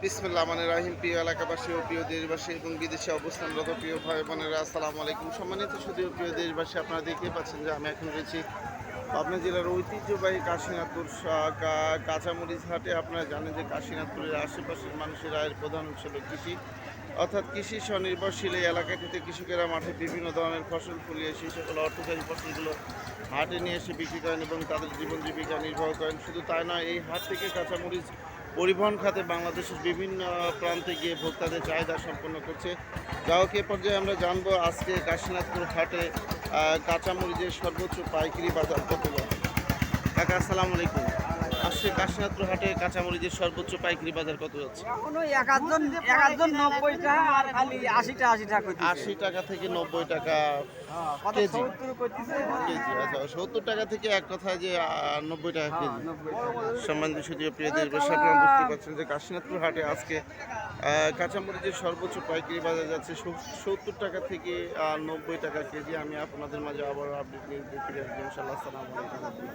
বিসমিল্লাহ মানে রাহিম। প্রিয় এলাকাবাসী ও প্রিয় দেশবাসী এবং বিদেশে অবস্থানরত প্রিয় ভাই বোনেরা, আসসালামু আলাইকুম। সম্মানিত শুধু প্রিয় দেশবাসী, আপনারা দেখতেই পাচ্ছেন যে আমি এখন রয়েছি পাবনা জেলার ঐতিহ্যবাহী কাশীনাথপুর কাঁচামরিচ হাটে। আপনারা জানেন যে কাশীনাথপুরের আশেপাশের মানুষের আয়ের প্রধান উৎস হল কৃষি, অর্থাৎ কৃষি স্বনির্ভরশীল এই এলাকাটিতে কৃষকেরা মাঠে বিভিন্ন ধরনের ফসল ফলিয়ে সেই সকল অর্থকারী ফসলগুলো হাটে নিয়ে এসে বিক্রি করেন এবং তাদের জীবন জীবিকা নির্বাহ করেন। শুধু তাই নয়, এই হাট থেকে কাঁচামরিচ পরিবহন খাতে বাংলাদেশের বিভিন্ন প্রান্তে গিয়ে ভোক্তাদের চাহিদা সম্পন্ন করছে। যাই এ পর্যায়ে আমরা জানবো আজকে কাশীনাথপুর হাটে কাঁচামরিচের সর্বোচ্চ পাইকারি বাজার কত যাচ্ছে। কাকা আসসালামু আলাইকুম। আজকে কাশীনাথপুর হাটে কাঁচামরিচের সর্বোচ্চ পাইকারি বাজার কত যাচ্ছে? এখনো এক একজন 90 টাকা আর খালি 80 টাকা কইতেছে। 80 টাকা থেকে 90 টাকা কত কেজি। 70 কইতেছে। কেজি আচ্ছা, 70 টাকা থেকে এক কথায় যে 90 টাকা কেজি। 90 টাকা। সম্মানিত সুধীয় প্রিয় দেশবাসী, আপনারা বুঝতে পারছেন যে কাশীনাথপুর হাটে আজকে কাঁচামরিচের সর্বোচ্চ পাইকারি বাজার যাচ্ছে 70 টাকা থেকে 90 টাকা কেজি। আমি আপনাদের মাঝে আবার আপডেট নিয়ে ফিরে আসবো ইনশাআল্লাহ। আসসালামু আলাইকুম।